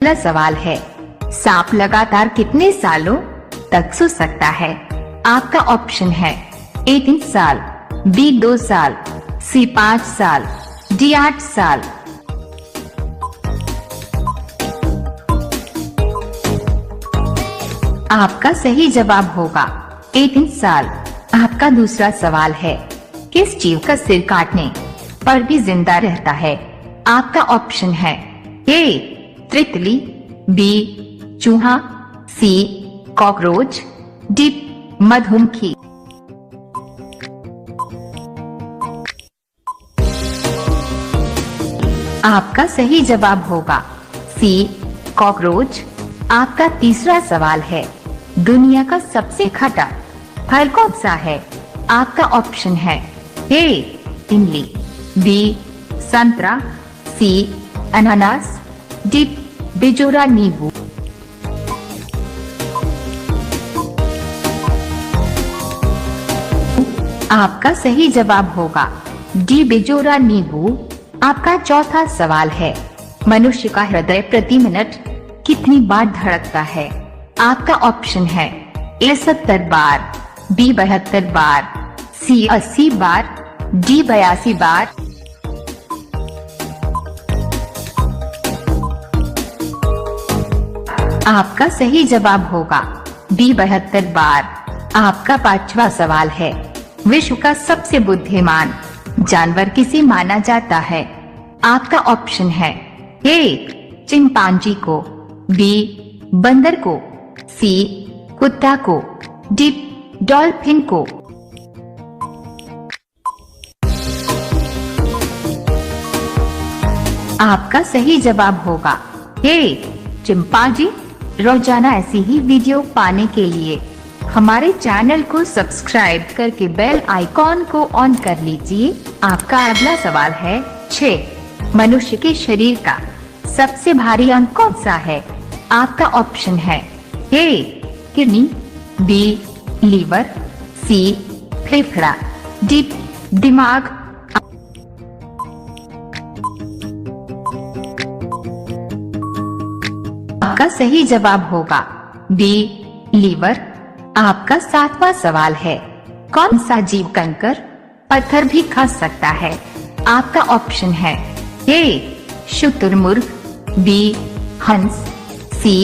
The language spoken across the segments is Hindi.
अगला सवाल है, सांप लगातार कितने सालों तक सो सकता है? आपका ऑप्शन है ए 3 साल, बी 2 साल, सी 5 साल, डी 8 साल। आपका सही जवाब होगा ए 3 साल। आपका दूसरा सवाल है, किस जीव का सिर काटने पर भी जिंदा रहता है? आपका ऑप्शन है ए तितली, बी चूहा, सी कॉकरोच, डी मधुमक्खी। आपका सही जवाब होगा सी कॉकरोच। आपका तीसरा सवाल है, दुनिया का सबसे खट्टा फल कौन सा है? आपका ऑप्शन है ए इमली, बी संतरा, सी अनानास, डी बिजोरा नींबू। आपका सही जवाब होगा डी बिजोरा नींबू। आपका चौथा सवाल है, मनुष्य का हृदय प्रति मिनट कितनी बार धड़कता है? आपका ऑप्शन है ए 70 बार, बी 72 बार, सी 80 बार, डी 82 बार। आपका सही जवाब होगा बी 72 बार। आपका पांचवा सवाल है, विश्व का सबसे बुद्धिमान जानवर किसे माना जाता है? आपका ऑप्शन है ए चिंपांजी को, बी बंदर को, सी कुत्ता को, डी डॉल्फिन को। आपका सही जवाब होगा ए चिंपांजी। रोजाना ऐसी ही वीडियो पाने के लिए हमारे चैनल को सब्सक्राइब करके बेल आइकॉन को ऑन कर लीजिए। आपका अगला सवाल है 6, मनुष्य के शरीर का सबसे भारी अंग कौन सा है? आपका ऑप्शन है ए किडनी, बी लीवर, सी फेफड़ा, डी दिमाग। आपका सही जवाब होगा बी लीवर। आपका 7वां सवाल है, कौन सा जीव कंकर पत्थर भी खा सकता है? आपका ऑप्शन है ए शुतुरमुर्ग, बी हंस, सी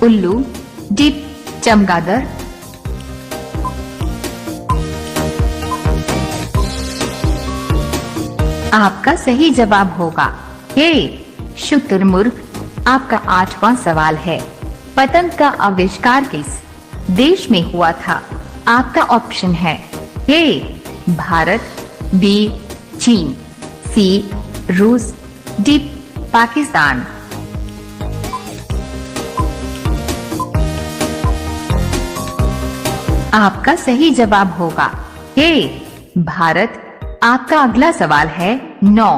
उल्लू, डी चमगादड़। आपका सही जवाब होगा ए शुतुरमुर्ग। आपका 8वां सवाल है, पतंग का आविष्कार किस देश में हुआ था? आपका ऑप्शन है ए भारत, बी चीन, सी रूस, डी पाकिस्तान। आपका सही जवाब होगा ए भारत। आपका अगला सवाल है 9,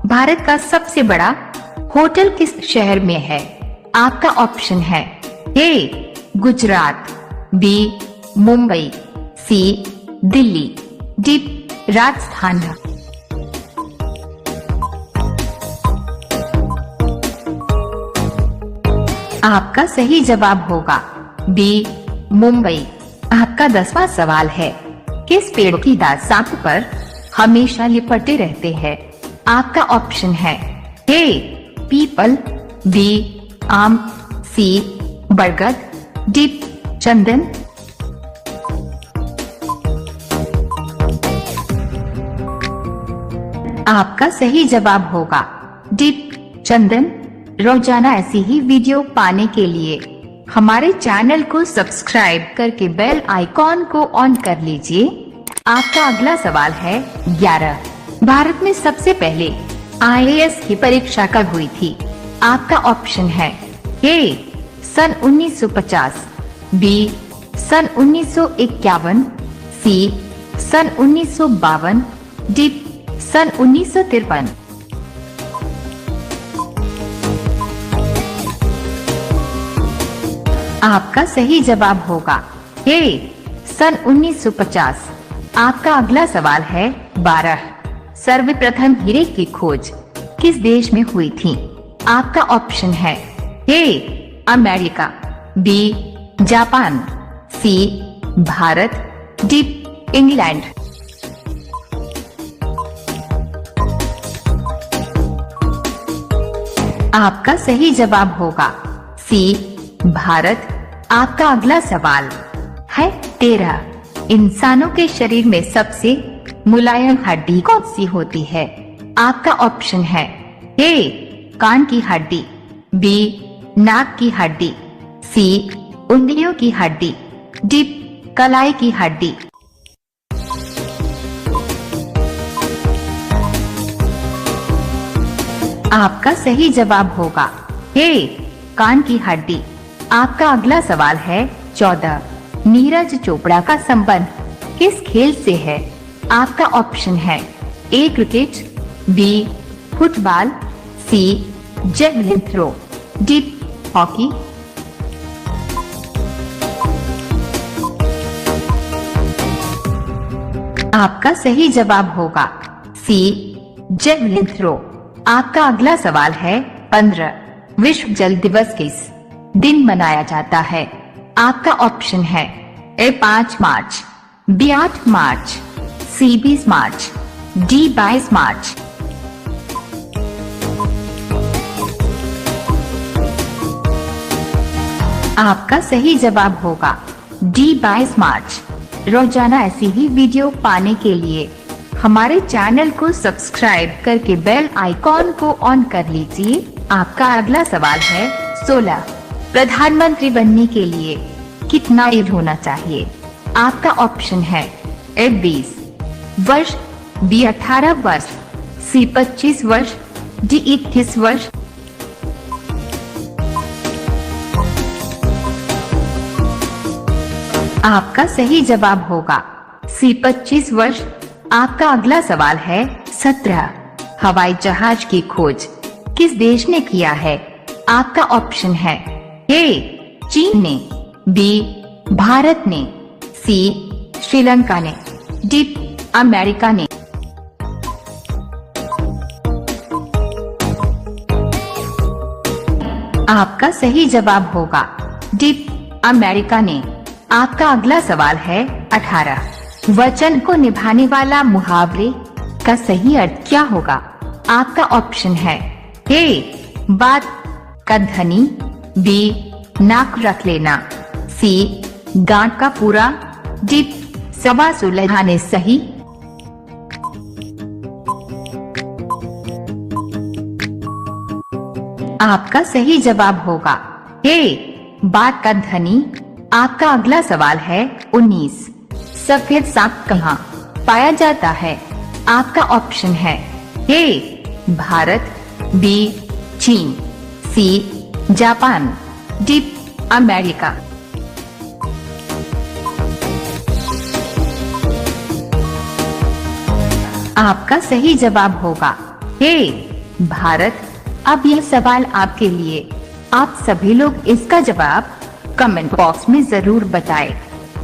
भारत का सबसे बड़ा होटल किस शहर में है? आपका ऑप्शन है ए गुजरात, बी मुंबई, सी दिल्ली, डी राजस्थान। आपका सही जवाब होगा बी मुंबई। आपका 10वां सवाल है, किस पेड़ की दांत सांप पर हमेशा लिपटे रहते हैं? आपका ऑप्शन है ए पीपल, बी आम, सी बरगद, डी चंदन। आपका सही जवाब होगा डी चंदन। रोजाना ऐसी ही वीडियो पाने के लिए हमारे चैनल को सब्सक्राइब करके बेल आइकॉन को ऑन कर लीजिए। आपका अगला सवाल है 11, भारत में सबसे पहले IAS की परीक्षा कब हुई थी? आपका ऑप्शन है ए सन 1950, बी सन 1951, सी सन 1952, डी सन 1953। आपका सही जवाब होगा ए सन 1950। आपका अगला सवाल है 12, सर्वप्रथम हीरे की खोज किस देश में हुई थी? आपका ऑप्शन है A America, B Japan, C Bharat, D England. आपका सही जवाब होगा सी भारत। आपका अगला सवाल है 13। इंसानों के शरीर में सबसे मुलायम हड्डी कौन सी होती है? आपका ऑप्शन है ए कान की हड्डी, बी नाक की हड्डी, सी उंगलियों की हड्डी, डी कलाई की हड्डी। आपका सही जवाब होगा ए कान की हड्डी। आपका अगला सवाल है 14। नीरज चोपड़ा का संबंध किस खेल से है? आपका ऑप्शन है ए क्रिकेट, बी फुटबॉल, सी जेवलिन थ्रो, डी हॉकी। आपका सही जवाब होगा सी जेवलिन थ्रो। आपका अगला सवाल है 15। विश्व जल दिवस किस दिन मनाया जाता है? आपका ऑप्शन है ए 5 मार्च, बी 8 मार्च, सी 20 मार्च, डी 22 मार्च। आपका सही जवाब होगा डी 22 मार्च। रोजाना ऐसी ही वीडियो पाने के लिए हमारे चैनल को सब्सक्राइब करके बेल आइकॉन को ऑन कर लीजिए। आपका अगला सवाल है 16। प्रधानमंत्री बनने के लिए कितना एज होना चाहिए? आपका ऑप्शन है ए 20 वर्ष, बी 18 वर्ष, सी 25 वर्ष, डी 21 वर्ष। आपका सही जवाब होगा सी 25 वर्ष। आपका अगला सवाल है 17। हवाई जहाज की खोज किस देश ने किया है? आपका ऑप्शन है ए चीन ने, बी भारत ने, सी श्रीलंका ने, डी अमेरिका ने। आपका सही जवाब होगा डी अमेरिका ने। आपका अगला सवाल है 18। वचन को निभाने वाला मुहावरे का सही अर्थ क्या होगा? आपका ऑप्शन है ए बात का धनी, बी नाक रख लेना, सी गांठ का पूरा, डी सवा सुलझाने सही। आपका सही जवाब होगा ए बात का धनी। आपका अगला सवाल है 19। सफेद सांप कहाँ पाया जाता है? आपका ऑप्शन है ए भारत, बी चीन, सी जापान, डी अमेरिका। आपका सही जवाब होगा ए भारत। अब यह सवाल आपके लिए। आप सभी लोग इसका जवाब कमेंट बॉक्स में जरूर बताएं।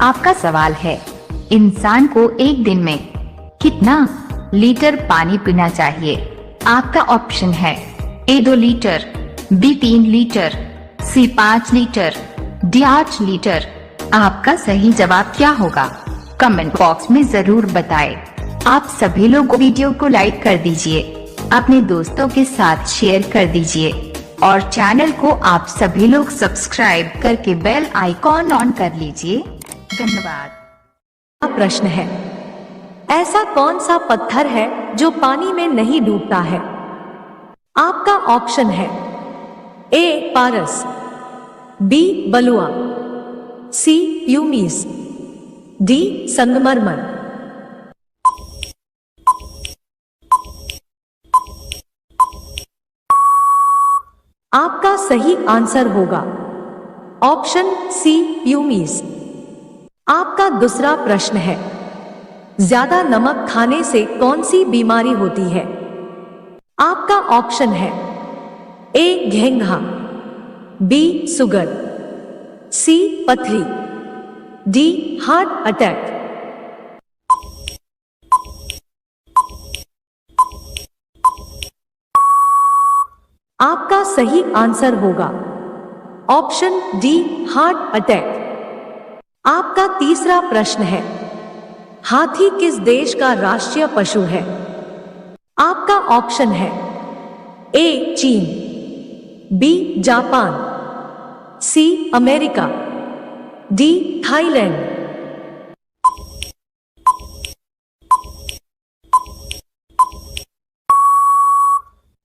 आपका सवाल है इंसान को एक दिन में कितना लीटर पानी पीना चाहिए? आपका ऑप्शन है ए 2 लीटर, बी 3 लीटर, सी 5 लीटर, डी 8 लीटर। आपका सही जवाब क्या होगा? कमेंट बॉक्स में जरूर बताएं। आप सभी लोग वीडियो को लाइक कर दीजिए, अपने दोस्तों के साथ शेयर कर दीजिए और चैनल को आप सभी लोग सब्सक्राइब करके बेल आइकॉन ऑन कर लीजिए। धन्यवाद। प्रश्न है, ऐसा कौन सा पत्थर है जो पानी में नहीं डूबता है? आपका ऑप्शन है ए पारस, बी बलुआ, सी प्यूमिस, डी संगमरमर। आपका सही आंसर होगा ऑप्शन सी प्यूमिस। आपका दूसरा प्रश्न है, ज्यादा नमक खाने से कौन सी बीमारी होती है? आपका ऑप्शन है ए घेंघा, बी शुगर, सी पथरी, डी हार्ट अटैक। आपका सही आंसर होगा ऑप्शन डी हार्ट अटैक। आपका तीसरा प्रश्न है, हाथी किस देश का राष्ट्रीय पशु है? आपका ऑप्शन है ए चीन, B Japan, C America, D Thailand.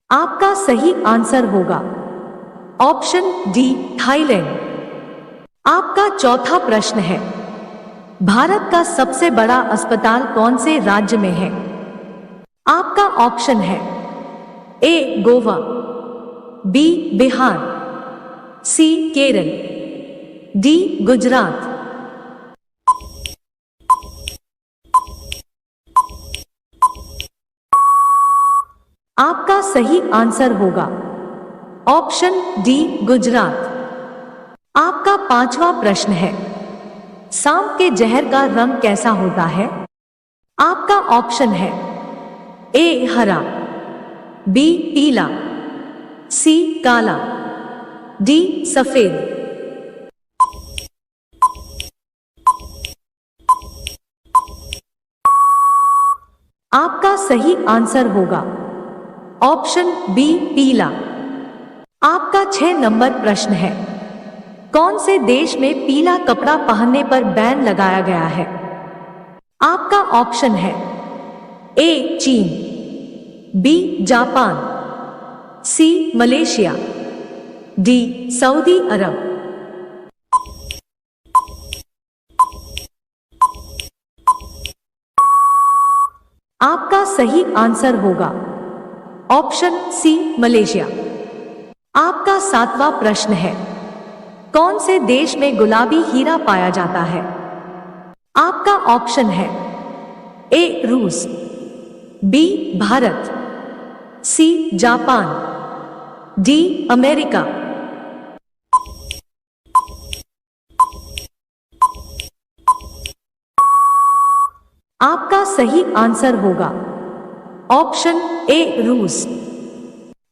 आपका सही आंसर होगा ऑप्शन डी थाईलैंड। आपका चौथा प्रश्न है, भारत का सबसे बड़ा अस्पताल कौन से राज्य में है? आपका ऑप्शन है ए गोवा, बी बिहार, सी केरल, डी गुजरात। आपका सही आंसर होगा ऑप्शन डी गुजरात। आपका पांचवा प्रश्न है, सांप के जहर का रंग कैसा होता है? आपका ऑप्शन है ए हरा, बी पीला, सी काला, डी सफेद। आपका सही आंसर होगा ऑप्शन बी पीला। आपका 6 नंबर प्रश्न है, कौन से देश में पीला कपड़ा पहनने पर बैन लगाया गया है? आपका ऑप्शन है ए चीन, बी जापान, सी मलेशिया, डी सऊदी अरब। आपका सही आंसर होगा ऑप्शन सी मलेशिया। आपका 7वां प्रश्न है, कौन से देश में गुलाबी हीरा पाया जाता है? आपका ऑप्शन है ए रूस, B Bharat, C Japan, D America. आपका सही आंसर होगा ऑप्शन ए रूस।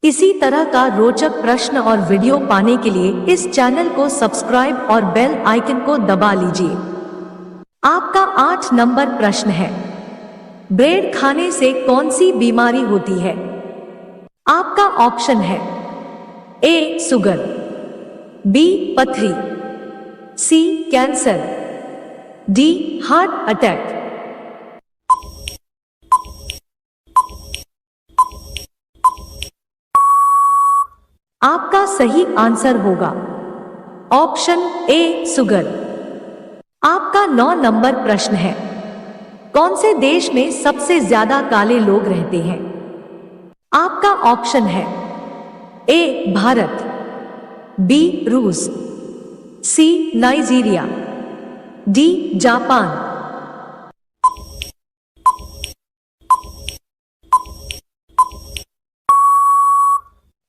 इसी तरह का रोचक प्रश्न और वीडियो पाने के लिए इस चैनल को सब्सक्राइब और बेल आइकन को दबा लीजिए। आपका 8 नंबर प्रश्न है, ब्रेड खाने से कौन सी बीमारी होती है? आपका ऑप्शन है ए शुगर, बी पथरी, सी कैंसर, डी हार्ट अटैक। आपका सही आंसर होगा ऑप्शन ए शुगर। आपका 9 नंबर प्रश्न है, कौन से देश में सबसे ज्यादा काले लोग रहते हैं? आपका ऑप्शन है ए भारत, बी रूस, सी नाइजीरिया, डी जापान।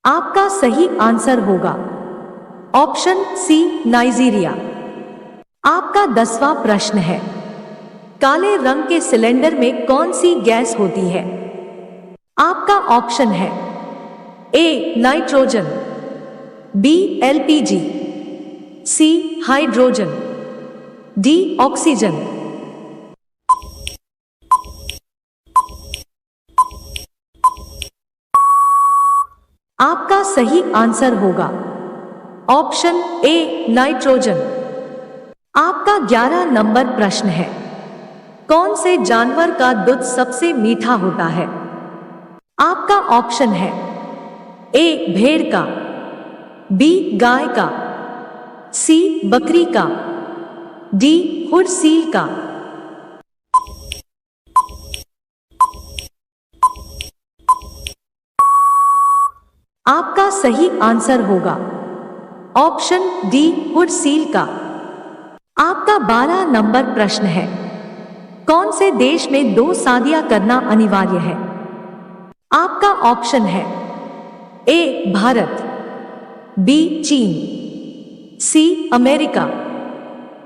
आपका सही आंसर होगा ऑप्शन सी नाइजीरिया। आपका 10वां प्रश्न है, काले रंग के सिलेंडर में कौन सी गैस होती है? आपका ऑप्शन है A nitrogen, B LPG, C hydrogen, D oxygen. आपका सही आंसर होगा ऑप्शन ए नाइट्रोजन। आपका 11 नंबर प्रश्न है, कौन से जानवर का दूध सबसे मीठा होता है? आपका ऑप्शन है ए भेड़ का, बी गाय का, सी बकरी का, डी हुरसील का। आपका सही आंसर होगा ऑप्शन डी हुरसील का। आपका 12 नंबर प्रश्न है, कौन से देश में 2 शादियां करना अनिवार्य है? आपका ऑप्शन है ए भारत, बी चीन, सी अमेरिका,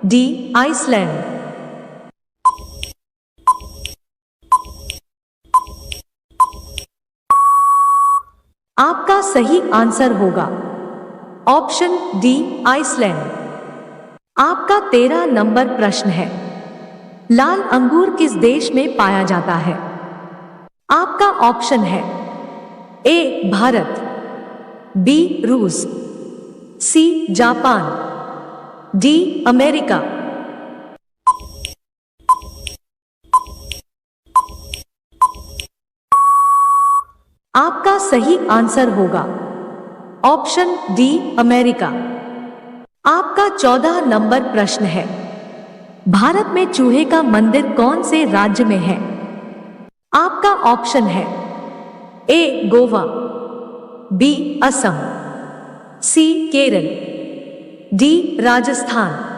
डी आइसलैंड। आपका सही आंसर होगा ऑप्शन डी आइसलैंड। आपका 13 नंबर प्रश्न है, लाल अंगूर किस देश में पाया जाता है? आपका ऑप्शन है ए भारत, बी रूस, सी जापान, डी अमेरिका। आपका सही आंसर होगा ऑप्शन डी अमेरिका। आपका 14 नंबर प्रश्न है, भारत में चूहे का मंदिर कौन से राज्य में है? आपका ऑप्शन है ए गोवा, बी असम, सी केरल, डी राजस्थान।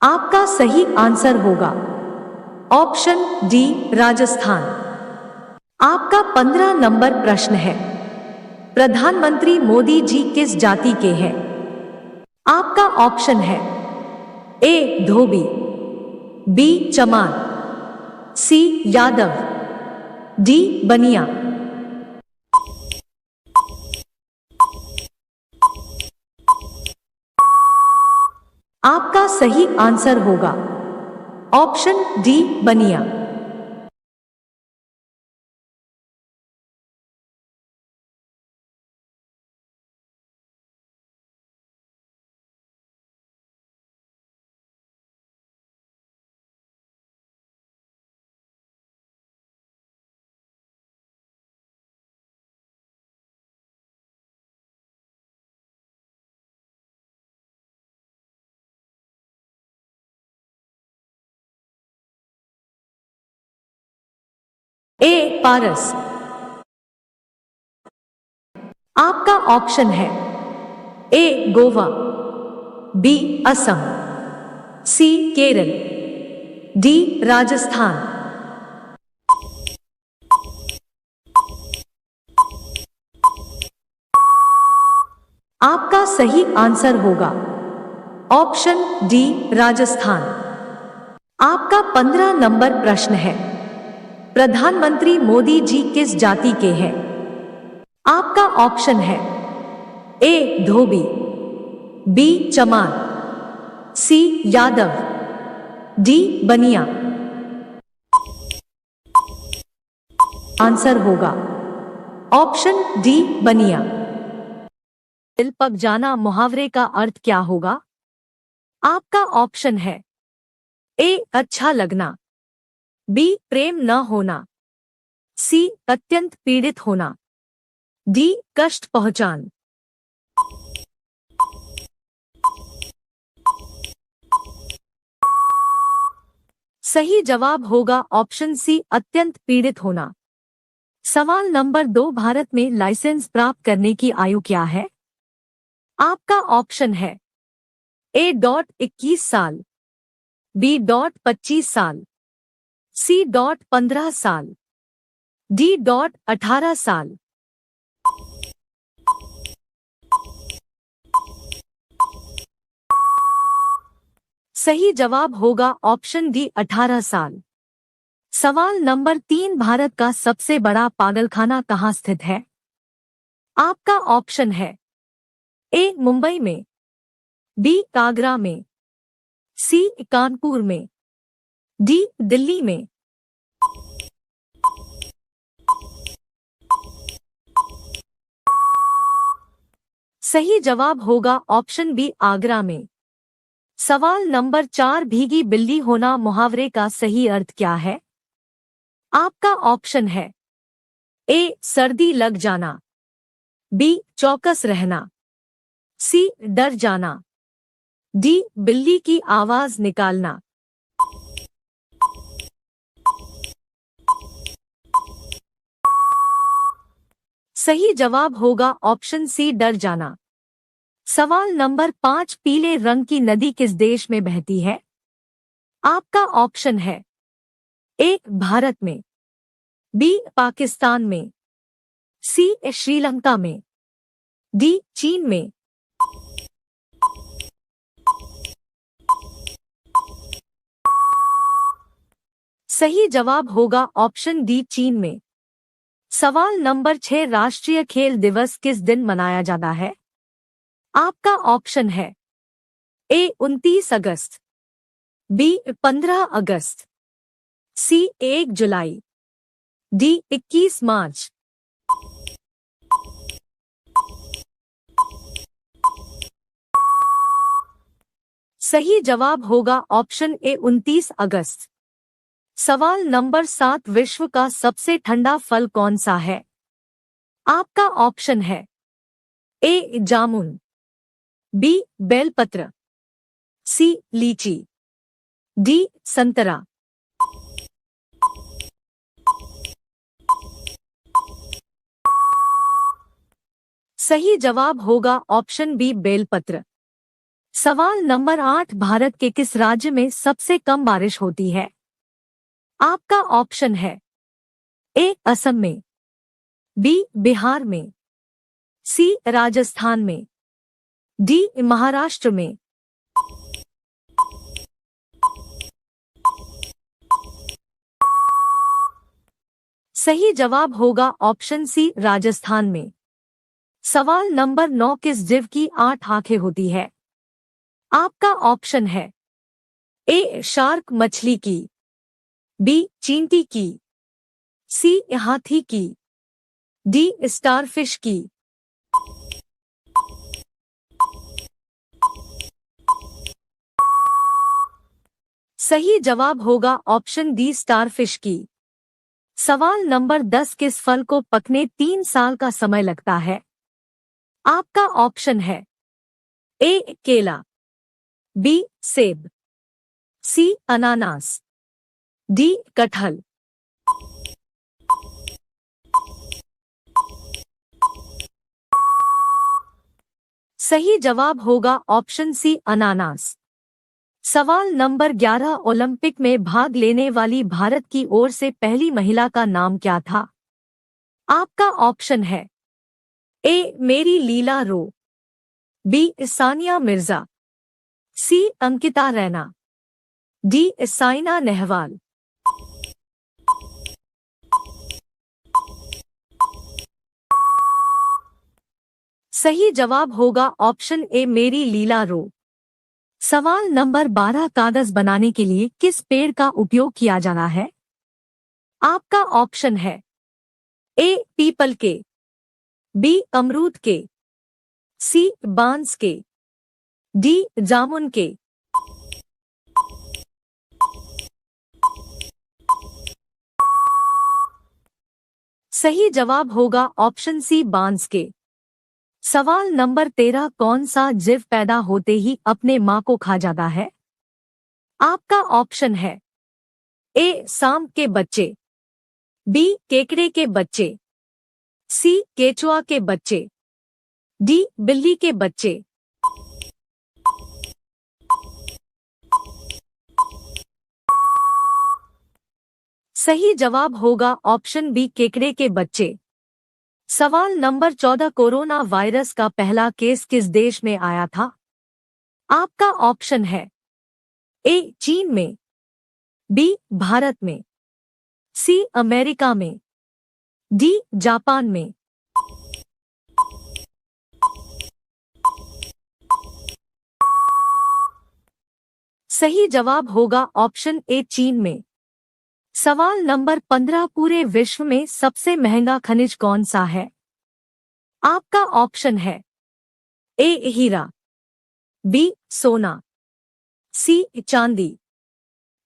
आपका सही आंसर होगा ऑप्शन डी राजस्थान। आपका 15 नंबर प्रश्न है, प्रधानमंत्री मोदी जी किस जाति के हैं? आपका ऑप्शन है ए धोबी, बी चमार, सी यादव, डी बनिया। आपका सही आंसर होगा ऑप्शन डी बनिया। ए पारस। आपका ऑप्शन है ए गोवा, बी असम, सी केरल, डी राजस्थान। आपका सही आंसर होगा ऑप्शन डी राजस्थान। आपका 15 नंबर प्रश्न है, प्रधानमंत्री मोदी जी किस जाति के हैं? आपका ऑप्शन है ए धोबी, बी चमार, सी यादव, डी बनिया। आंसर होगा ऑप्शन डी बनिया। दिल पक जाना मुहावरे का अर्थ क्या होगा? आपका ऑप्शन है ए अच्छा लगना, बी प्रेम न होना, सी अत्यंत पीड़ित होना, डी कष्ट पहुंचान। सही जवाब होगा ऑप्शन सी अत्यंत पीड़ित होना। सवाल नंबर 2, भारत में लाइसेंस प्राप्त करने की आयु क्या है? आपका ऑप्शन है ए 21 साल, बी 25 साल, सी 15 साल, डी 18 साल। सही जवाब होगा ऑप्शन डी 18 साल। सवाल नंबर 3, भारत का सबसे बड़ा पागलखाना कहाँ स्थित है? आपका ऑप्शन है ए मुंबई में, बी आगरा में, सी कानपुर में, डी दिल्ली में। सही जवाब होगा ऑप्शन बी आगरा में। सवाल नंबर 4, भीगी बिल्ली होना मुहावरे का सही अर्थ क्या है? आपका ऑप्शन है ए सर्दी लग जाना, बी चौकस रहना, सी डर जाना, डी बिल्ली की आवाज निकालना। सही जवाब होगा ऑप्शन सी डर जाना। सवाल नंबर 5, पीले रंग की नदी किस देश में बहती है? आपका ऑप्शन है ए भारत में, बी पाकिस्तान में, सी श्रीलंका में, डी चीन में। सही जवाब होगा ऑप्शन डी, चीन में। सवाल नंबर 6, राष्ट्रीय खेल दिवस किस दिन मनाया जाता है? आपका ऑप्शन है ए 29 अगस्त, बी 15 अगस्त, सी 1 जुलाई, डी 21 मार्च। सही जवाब होगा ऑप्शन ए 29 अगस्त। सवाल नंबर 7, विश्व का सबसे ठंडा फल कौन सा है? आपका ऑप्शन है ए जामुन, बी बेलपत्र, सी लीची, डी संतरा। सही जवाब होगा ऑप्शन बी बेलपत्र। सवाल नंबर 8, भारत के किस राज्य में सबसे कम बारिश होती है? आपका ऑप्शन है ए असम में, बी बिहार में, सी राजस्थान में, डी महाराष्ट्र में। सही जवाब होगा ऑप्शन सी राजस्थान में। सवाल नंबर 9, किस जीव की 8 आंखें होती है? आपका ऑप्शन है ए शार्क मछली की, बी चींटी की, सी हाथी की, डी स्टारफिश की। सही जवाब होगा ऑप्शन डी स्टारफिश की। सवाल नंबर 10, किस फल को पकने 3 साल का समय लगता है? आपका ऑप्शन है ए केला, बी सेब, सी अनानास, डी कटहल। सही जवाब होगा ऑप्शन सी अनानास। सवाल नंबर 11, ओलंपिक में भाग लेने वाली भारत की ओर से पहली महिला का नाम क्या था? आपका ऑप्शन है ए मेरी लीला रो, बी सानिया मिर्जा, सी अंकिता रैना, डी साइना नेहवाल। सही जवाब होगा ऑप्शन ए मेरी लीला रो। सवाल नंबर 12, कागज बनाने के लिए किस पेड़ का उपयोग किया जाना है? आपका ऑप्शन है ए पीपल के, बी अमरूद के, सी बांस के, डी जामुन के। सही जवाब होगा ऑप्शन सी बांस के। सवाल नंबर 13, कौन सा जीव पैदा होते ही अपने मां को खा जाता है? आपका ऑप्शन है ए सांप के बच्चे, बी केकड़े के बच्चे, सी केचुआ के बच्चे, डी बिल्ली के बच्चे। सही जवाब होगा ऑप्शन बी केकड़े के बच्चे। सवाल नंबर 14, कोरोना वायरस का पहला केस किस देश में आया था? आपका ऑप्शन है ए चीन में, बी भारत में, सी अमेरिका में, डी जापान में। सही जवाब होगा ऑप्शन ए चीन में। सवाल नंबर 15, पूरे विश्व में सबसे महंगा खनिज कौन सा है? आपका ऑप्शन है ए हीरा, बी सोना, सी चांदी,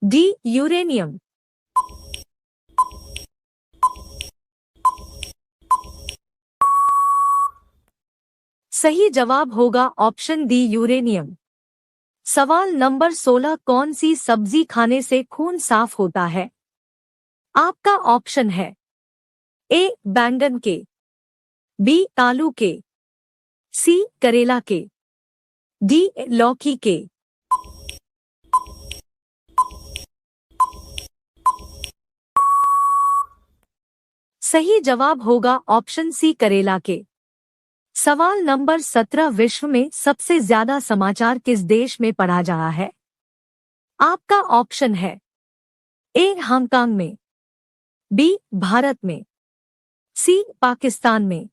डी यूरेनियम। सही जवाब होगा ऑप्शन डी यूरेनियम। सवाल नंबर 16, कौन सी सब्जी खाने से खून साफ होता है? आपका ऑप्शन है ए बैंगन के, बी आलू के, सी करेला के, डी लौकी के। सही जवाब होगा ऑप्शन सी करेला के। सवाल नंबर 17, विश्व में सबसे ज्यादा समाचार किस देश में पढ़ा जा रहा है? आपका ऑप्शन है ए हांगकांग में, बी भारत में, सी पाकिस्तान में,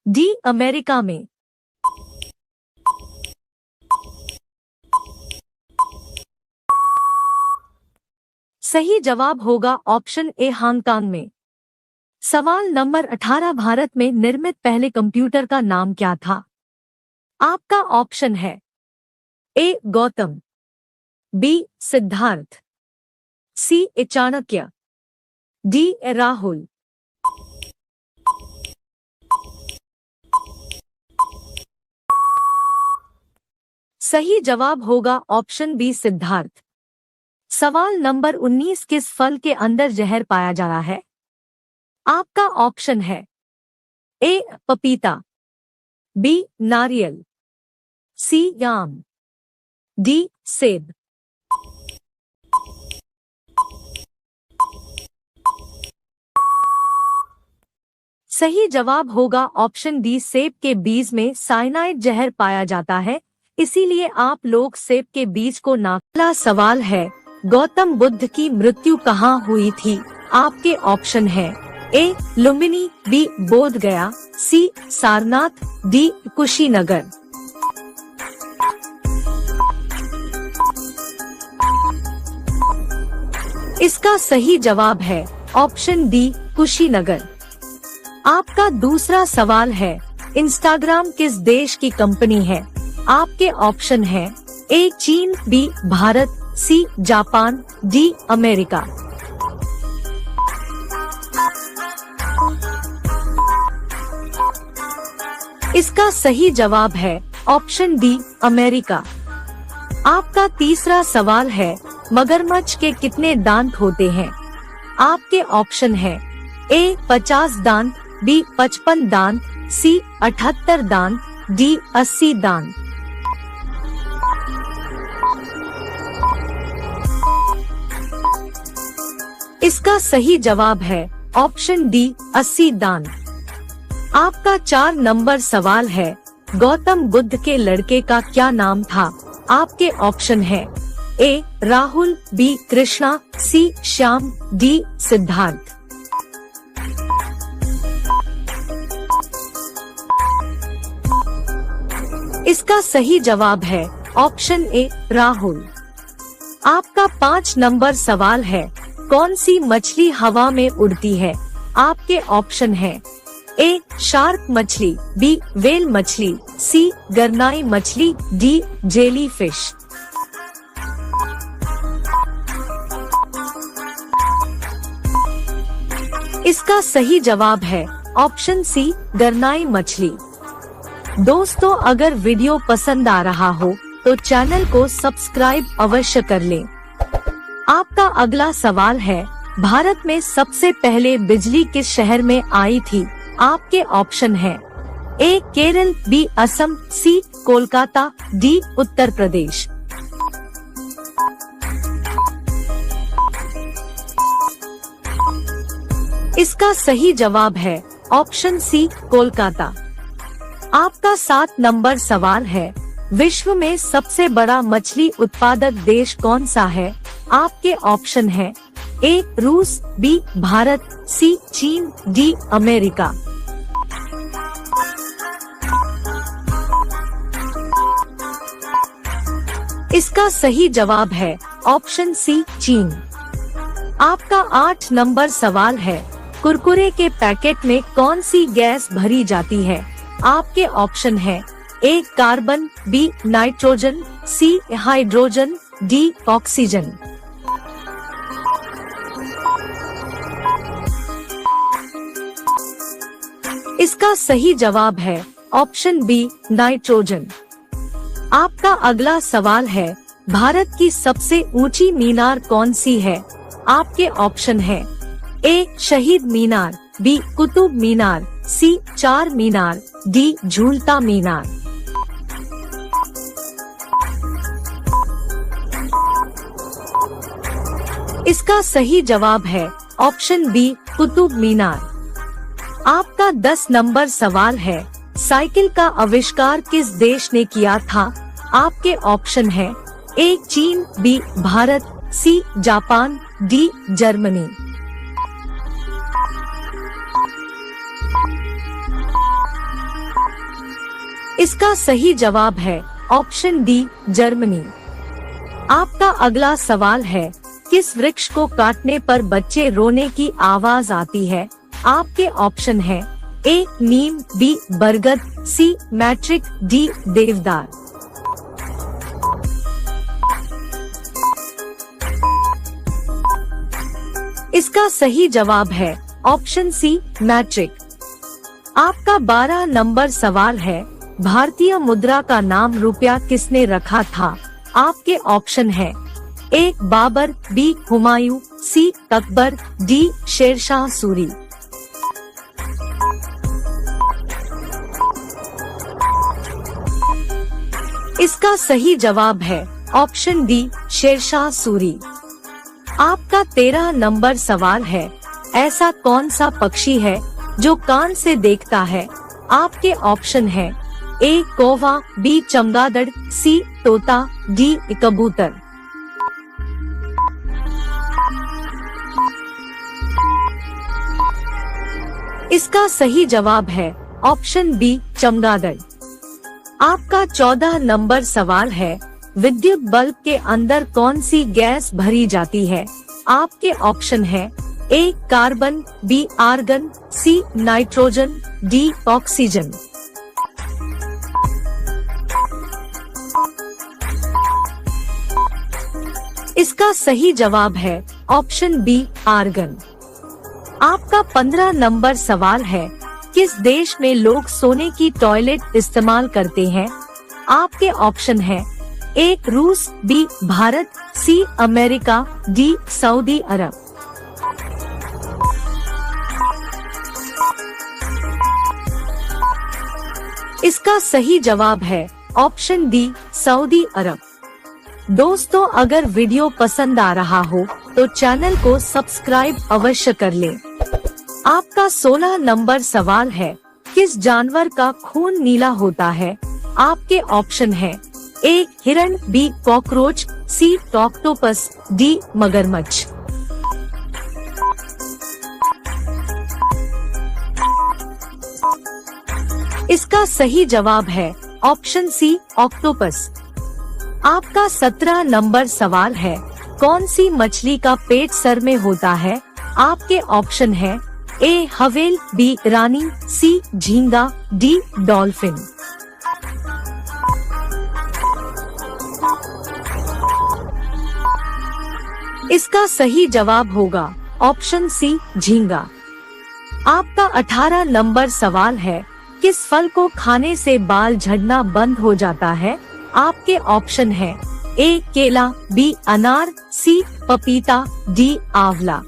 डी अमेरिका में। सही जवाब होगा ऑप्शन ए हांगकांग में। सवाल नंबर 18 भारत में निर्मित पहले कंप्यूटर का नाम क्या था? आपका ऑप्शन है ए गौतम, बी सिद्धार्थ, सी चाणक्य, डी राहुल। सही जवाब होगा ऑप्शन बी सिद्धार्थ। सवाल नंबर 19 किस फल के अंदर जहर पाया जा रहा है? आपका ऑप्शन है ए पपीता, बी नारियल, सी आम, डी सेब। सही जवाब होगा ऑप्शन डी सेब के बीज में साइनाइड जहर पाया जाता है, इसीलिए आप लोग सेब के बीज को ना। अगला सवाल है गौतम बुद्ध की मृत्यु कहाँ हुई थी? आपके ऑप्शन है ए लुम्बिनी, बी बोध गया, सी सारनाथ, डी कुशीनगर। इसका सही जवाब है ऑप्शन डी कुशीनगर। आपका दूसरा सवाल है इंस्टाग्राम किस देश की कंपनी है? आपके ऑप्शन है ए चीन, B Bharat, C Japan, D America. इसका सही जवाब है ऑप्शन डी अमेरिका। आपका तीसरा सवाल है मगरमच्छ के कितने दांत होते हैं? आपके ऑप्शन है ए 50 दांत, बी 55 दांत, सी 78 दांत, डी 80 दांत। इसका सही जवाब है ऑप्शन डी 80 दांत। आपका 4 नंबर सवाल है गौतम बुद्ध के लड़के का क्या नाम था? आपके ऑप्शन है ए राहुल, बी कृष्णा, सी श्याम, डी सिद्धार्थ। इसका सही जवाब है ऑप्शन ए राहुल। आपका 5 नंबर सवाल है कौन सी मछली हवा में उड़ती है? आपके ऑप्शन है ए शार्क मछली, बी व्हेल मछली, सी गरनाई मछली, डी जेली फिश। इसका सही जवाब है ऑप्शन सी गरनाई मछली। दोस्तों अगर वीडियो पसंद आ रहा हो तो चैनल को सब्सक्राइब अवश्य कर लें। आपका अगला सवाल है भारत में सबसे पहले बिजली किस शहर में आई थी? आपके ऑप्शन है ए केरल, बी असम, सी कोलकाता, डी उत्तर प्रदेश। इसका सही जवाब है ऑप्शन सी कोलकाता। आपका 7 नंबर सवाल है विश्व में सबसे बड़ा मछली उत्पादक देश कौन सा है? आपके ऑप्शन है ए रूस, बी भारत, सी चीन, डी अमेरिका। इसका सही जवाब है ऑप्शन सी चीन। आपका 8 नंबर सवाल है कुरकुरे के पैकेट में कौन सी गैस भरी जाती है? आपके ऑप्शन है A carbon, B nitrogen, C hydrogen, D oxygen. इसका सही जवाब है ऑप्शन बी नाइट्रोजन। आपका अगला सवाल है भारत की सबसे ऊंची मीनार कौन सी है? आपके ऑप्शन है ए शहीद मीनार, बी कुतुब मीनार, सी चार मीनार, डी झूलता मीनार। इसका सही जवाब है ऑप्शन बी कुतुब मीनार। आपका 10 नंबर सवाल है साइकिल का आविष्कार किस देश ने किया था? आपके ऑप्शन है ए चीन, B Bharat, C Japan, D Germany. इसका सही जवाब है ऑप्शन डी जर्मनी। आपका अगला सवाल है, किस वृक्ष को काटने पर बच्चे रोने की आवाज आती है? आपके ऑप्शन है ए नीम, बी बरगद, सी मैट्रिक, डी देवदार। इसका सही जवाब है ऑप्शन सी मैट्रिक। आपका 12 नंबर सवाल है, भारतीय मुद्रा का नाम रुपया किसने रखा था? आपके ऑप्शन है ए बाबर, बी हुमायूं, सी अकबर, डी शेरशाह सूरी। इसका सही जवाब है ऑप्शन डी शेरशाह सूरी। आपका 13 नंबर सवाल है, ऐसा कौन सा पक्षी है जो कान से देखता है? आपके ऑप्शन है ए कौवा, बी चमगादड़, सी तोता, डी कबूतर। इसका सही जवाब है ऑप्शन बी चमगादड़। आपका 14 नंबर सवाल है, विद्युत बल्ब के अंदर कौन सी गैस भरी जाती है? आपके ऑप्शन है A carbon, B argon, C nitrogen, D oxygen. इसका सही जवाब है ऑप्शन बी आर्गन। आपका 15 नंबर सवाल है, किस देश में लोग सोने की टॉयलेट इस्तेमाल करते हैं? आपके ऑप्शन है ए रूस, B Bharat, C America, D सऊदी अरब। इसका सही जवाब है ऑप्शन डी सऊदी अरब। दोस्तों, अगर वीडियो पसंद आ रहा हो तो चैनल को सब्सक्राइब अवश्य कर लें। आपका 16 नंबर सवाल है, किस जानवर का खून नीला होता है? आपके ऑप्शन है ए हिरण, बी कॉकरोच, सी ऑक्टोपस, डी मगरमच्छ। इसका सही जवाब है ऑप्शन सी ऑक्टोपस। आपका 17 नंबर सवाल है, कौन सी मछली का पेट सर में होता है? आपके ऑप्शन है ए हवेल, बी रानी, सी झींगा, डी डॉल्फिन। इसका सही जवाब होगा ऑप्शन सी झींगा। आपका 18 नंबर सवाल है, किस फल को खाने से बाल झड़ना बंद हो जाता है? आपके ऑप्शन है ए केला, बी अनार, सी पपीता, डी आंवला।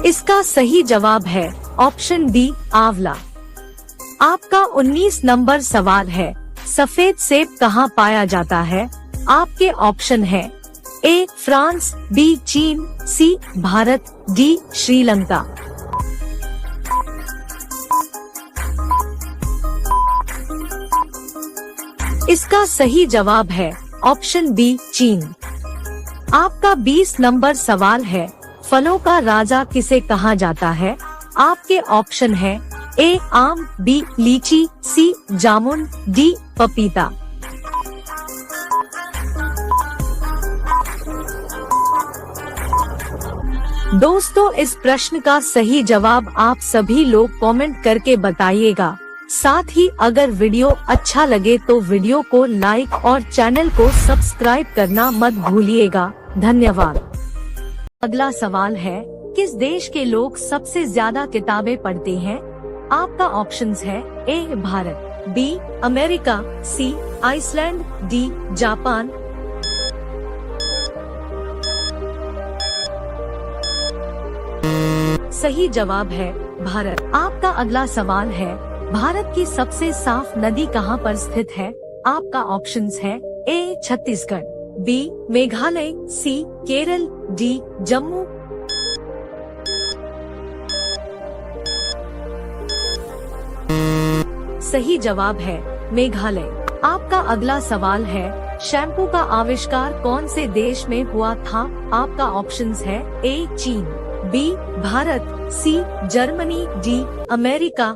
इसका सही जवाब है ऑप्शन डी आंवला। आपका 19 नंबर सवाल है, सफेद सेब कहाँ पाया जाता है? आपके ऑप्शन है ए फ्रांस, बी चीन, सी भारत, डी श्रीलंका। इसका सही जवाब है ऑप्शन बी चीन। आपका 20 नंबर सवाल है, फलों का राजा किसे कहा जाता है? आपके ऑप्शन है ए आम, बी लीची, सी जामुन, डी पपीता। दोस्तों, इस प्रश्न का सही जवाब आप सभी लोग कमेंट करके बताइएगा। साथ ही अगर वीडियो अच्छा लगे तो वीडियो को लाइक और चैनल को सब्सक्राइब करना मत भूलिएगा। धन्यवाद। अगला सवाल है, किस देश के लोग सबसे ज्यादा किताबें पढ़ते हैं? आपका ऑप्शंस है ए भारत, बी अमेरिका, सी आइसलैंड, डी जापान। सही जवाब है भारत। आपका अगला सवाल है, भारत की सबसे साफ नदी कहाँ पर स्थित है? आपका ऑप्शंस है ए छत्तीसगढ़, बी मेघालय, सी केरल, डी जम्मू। सही जवाब है मेघालय। आपका अगला सवाल है, शैम्पू का आविष्कार कौन से देश में हुआ था? आपका ऑप्शंस है ए चीन, B Bharat, C Germany, D America.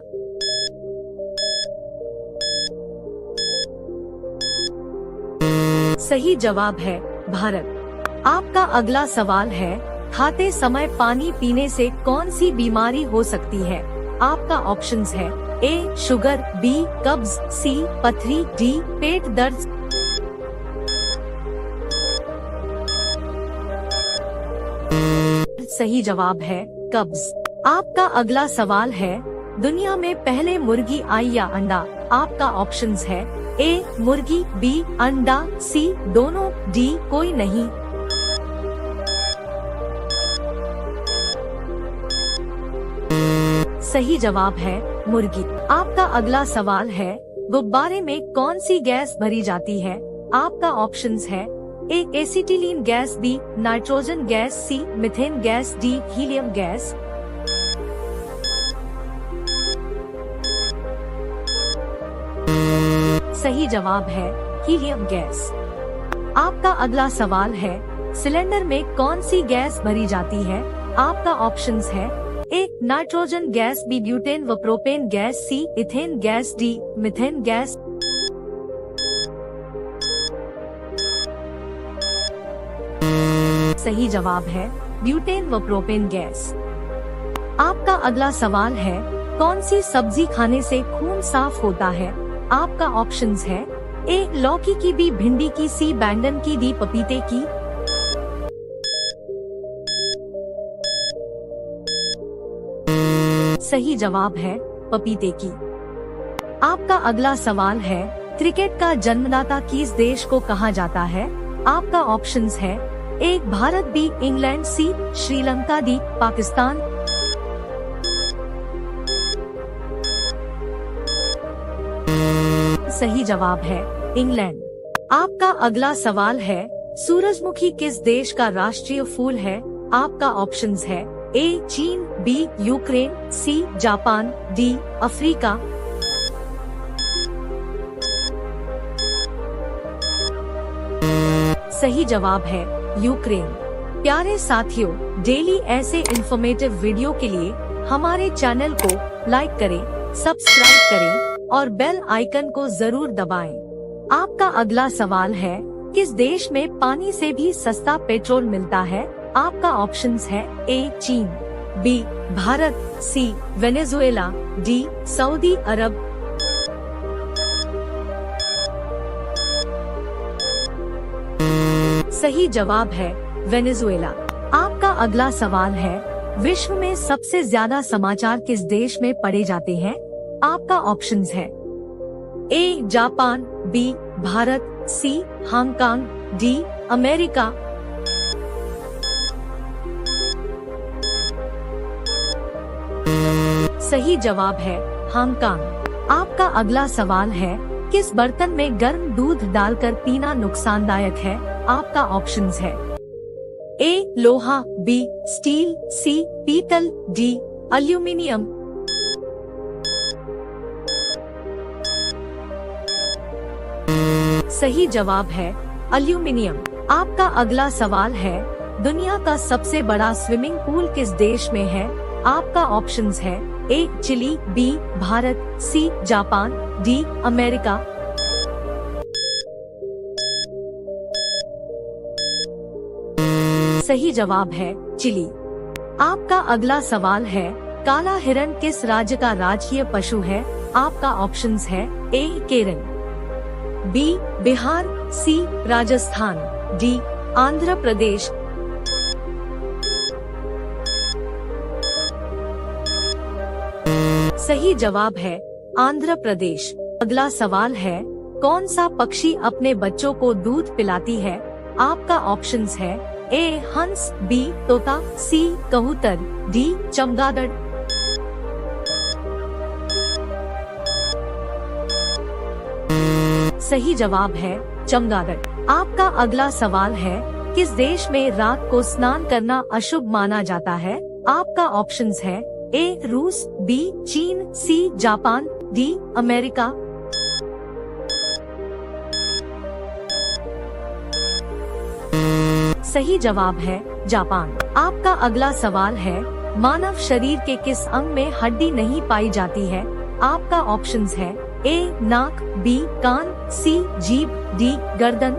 सही जवाब है भारत। आपका अगला सवाल है, खाते समय पानी पीने से कौन सी बीमारी हो सकती है? आपका ऑप्शंस है ए शुगर, बी कब्ज, सी पथरी, डी पेट दर्द। सही जवाब है कब्ज। आपका अगला सवाल है, दुनिया में पहले मुर्गी आई या अंडा? आपका ऑप्शंस है ए मुर्गी, बी अंडा, सी दोनों, डी कोई नहीं। सही जवाब है मुर्गी। आपका अगला सवाल है, गुब्बारे में कौन सी गैस भरी जाती है? आपका ऑप्शंस है A acetylene gas, B nitrogen gas, C methane gas, D helium gas. सही जवाब है हीलियम गैस। आपका अगला सवाल है, सिलेंडर में कौन सी गैस भरी जाती है? आपका ऑप्शंस है A nitrogen gas, B butane व propane gas, C ethane gas, D methane gas. सही जवाब है ब्यूटेन व प्रोपेन गैस। आपका अगला सवाल है, कौन सी सब्जी खाने से खून साफ होता है? आपका ऑप्शंस है ए लौकी की, बी भिंडी की, सी बैंगन की, डी पपीते की। सही जवाब है पपीते की। आपका अगला सवाल है, क्रिकेट का जन्मदाता किस देश को कहा जाता है? आपका ऑप्शंस है ए भारत, बी इंग्लैंड, सी श्रीलंका, डी पाकिस्तान। सही जवाब है इंग्लैंड। आपका अगला सवाल है, सूरजमुखी किस देश का राष्ट्रीय फूल है? आपका ऑप्शंस है ए चीन, B Ukraine, C Japan, D Africa. सही जवाब है यूक्रेन। प्यारे साथियों, डेली ऐसे इंफॉर्मेटिव वीडियो के लिए हमारे चैनल को लाइक करें, सब्सक्राइब करें और बेल आइकन को जरूर दबाएं। आपका अगला सवाल है, किस देश में पानी से भी सस्ता पेट्रोल मिलता है? आपका ऑप्शंस है ए चीन, बी भारत, सी वेनेजुएला, डी सऊदी अरब। सही जवाब है वेनेजुएला। आपका अगला सवाल है, विश्व में सबसे ज्यादा समाचार किस देश में पढ़े जाते हैं? आपका ऑप्शंस है A Japan, B Bharat, C Hong Kong, D America. सही जवाब है हांगकांग। आपका अगला सवाल है, किस बर्तन में गर्म दूध डालकर पीना नुकसानदायक है? आपका ऑप्शंस है ए लोहा, बी स्टील, सी पीतल, डी एल्यूमिनियम। सही जवाब है एल्यूमिनियम। आपका अगला सवाल है, दुनिया का सबसे बड़ा स्विमिंग पूल किस देश में है? आपका ऑप्शंस है A Chile, B Bharat, C Japan, D America. सही जवाब है चिली। आपका अगला सवाल है, काला हिरण किस राज्य का राजकीय पशु है? आपका ऑप्शंस है ए केरल, बी बिहार, सी राजस्थान, डी आंध्र प्रदेश। सही जवाब है आंध्र प्रदेश। अगला सवाल है, कौन सा पक्षी अपने बच्चों को दूध पिलाती है? आपका ऑप्शंस है ए हंस, बी तोता, सी कबूतर, डी चमगादड़। सही जवाब है चमगादड़। आपका अगला सवाल है, किस देश में रात को स्नान करना अशुभ माना जाता है? आपका ऑप्शंस है ए रूस, बी चीन, सी जापान, डी अमेरिका। सही जवाब है जापान। आपका अगला सवाल है, मानव शरीर के किस अंग में हड्डी नहीं पाई जाती है? आपका ऑप्शंस है ए नाक, बी कान, सी जीभ, डी गर्दन।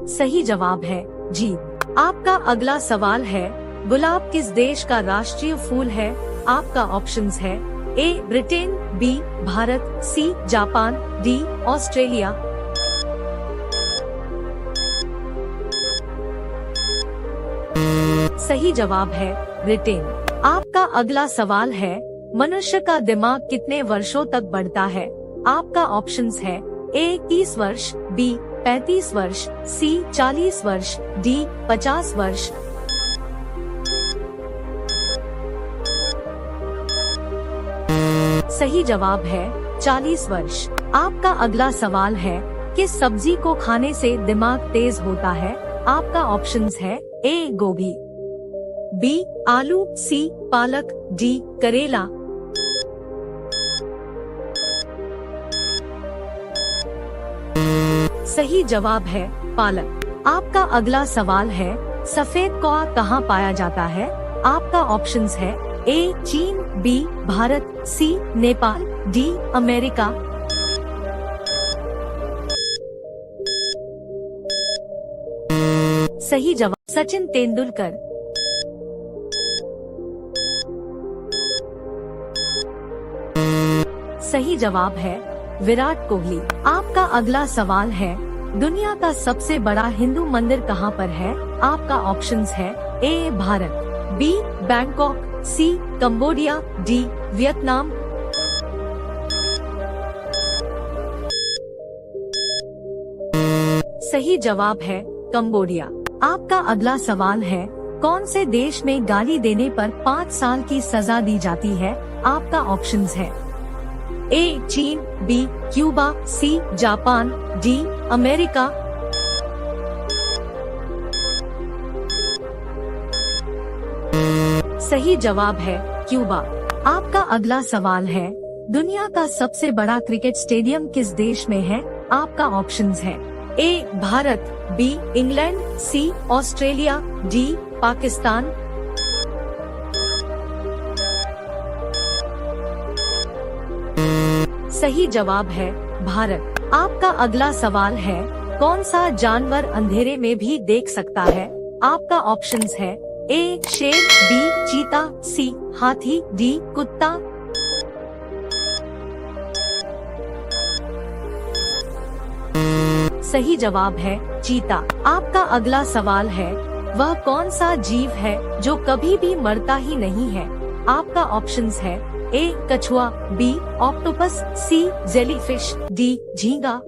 सही जवाब है जीभ। आपका अगला सवाल है, गुलाब किस देश का राष्ट्रीय फूल है? आपका ऑप्शंस है A Britain, B Bharat, C Japan, D Australia. सही जवाब है ब्रिटेन। आपका अगला सवाल है, मनुष्य का दिमाग कितने वर्षों तक बढ़ता है? आपका ऑप्शंस है ए 30 वर्ष, बी 35 वर्ष, सी 40 वर्ष, डी 50 वर्ष। सही जवाब है 40 वर्ष। आपका अगला सवाल है, किस सब्जी को खाने से दिमाग तेज होता है? आपका ऑप्शंस है ए गोभी, बी आलू, सी पालक, डी करेला। सही जवाब है पालक। आपका अगला सवाल है, सफेद कौआ कहाँ पाया जाता है? आपका ऑप्शंस है ए चीन, बी भारत, सी नेपाल, डी अमेरिका। सही जवाब सचिन तेंदुलकर। सही जवाब है विराट कोहली। आपका अगला सवाल है, दुनिया का सबसे बड़ा हिंदू मंदिर कहाँ पर है? आपका ऑप्शंस है ए भारत, बी बैंकॉक, सी कंबोडिया, डी वियतनाम। सही जवाब है कंबोडिया। आपका अगला सवाल है, कौन से देश में गाली देने पर 5 साल की सजा दी जाती है? आपका ऑप्शंस है ए चीन, B Cuba, C Japan, D America. सही जवाब है क्यूबा। आपका अगला सवाल है, दुनिया का सबसे बड़ा क्रिकेट स्टेडियम किस देश में है? आपका ऑप्शंस है ए भारत, बी इंग्लैंड, सी ऑस्ट्रेलिया, डी पाकिस्तान। सही जवाब है भारत। आपका अगला सवाल है, कौन सा जानवर अंधेरे में भी देख सकता है? आपका ऑप्शंस है ए शेर, बी चीता, सी हाथी, डी कुत्ता। सही जवाब है चीता। आपका अगला सवाल है, वह कौन सा जीव है जो कभी भी मरता ही नहीं है? आपका ऑप्शंस है ए कछुआ, बी ऑक्टोपस, सी जेलीफिश, डी झींगा।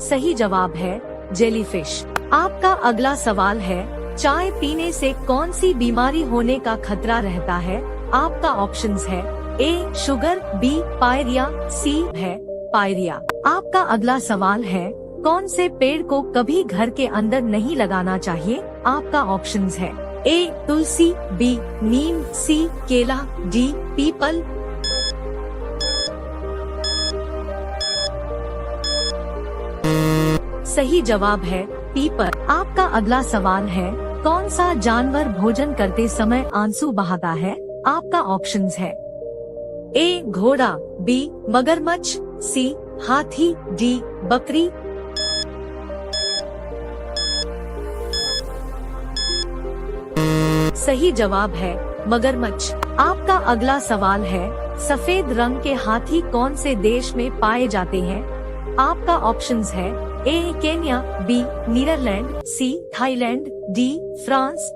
सही जवाब है जेलीफिश। आपका अगला सवाल है, चाय पीने से कौन सी बीमारी होने का खतरा रहता है? आपका ऑप्शंस है ए शुगर, बी पायरिया, सी है पायरिया। आपका अगला सवाल है, कौन से पेड़ को कभी घर के अंदर नहीं लगाना चाहिए? आपका ऑप्शंस है ए तुलसी, बी नीम, सी केला, डी पीपल। सही जवाब है पीपल। आपका अगला सवाल है, कौन सा जानवर भोजन करते समय आंसू बहाता है? आपका ऑप्शंस है ए घोड़ा, बी मगरमच्छ, सी हाथी, डी बकरी। सही जवाब है मगरमच्छ। आपका अगला सवाल है, सफेद रंग के हाथी कौन से देश में पाए जाते हैं? आपका ऑप्शंस है A Kenya, B Netherland, C Thailand, D France.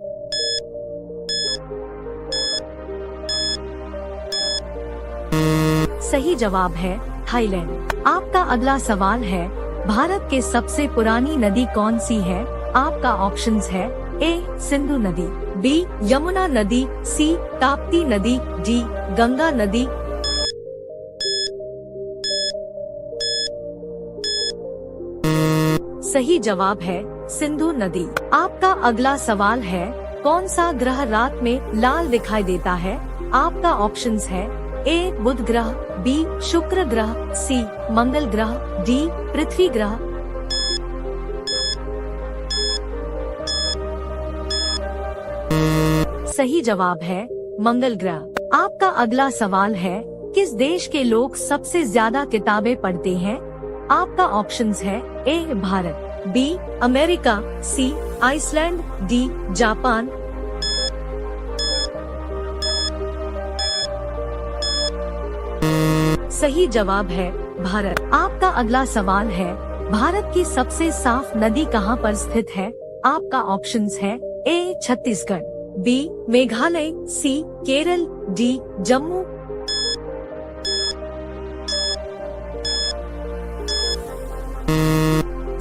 सही जवाब है थाईलैंड। आपका अगला सवाल है, भारत के सबसे पुरानी नदी कौन सी है? आपका ऑप्शंस है ए सिंधु नदी, बी यमुना नदी, सी ताप्ती नदी, डी गंगा नदी। सही जवाब है सिंधु नदी। आपका अगला सवाल है, कौन सा ग्रह रात में लाल दिखाई देता है? आपका ऑप्शंस है ए बुध ग्रह, बी शुक्र ग्रह, सी मंगल ग्रह, डी पृथ्वी ग्रह। सही जवाब है मंगल ग्रह। आपका अगला सवाल है, किस देश के लोग सबसे ज्यादा किताबें पढ़ते हैं? आपका ऑप्शंस है ए भारत, बी अमेरिका, सी आइसलैंड, डी जापान। सही जवाब है भारत। आपका अगला सवाल है, भारत की सबसे साफ नदी कहां पर स्थित है? आपका ऑप्शंस है ए छत्तीसगढ़, बी मेघालय, सी केरल, डी जम्मू।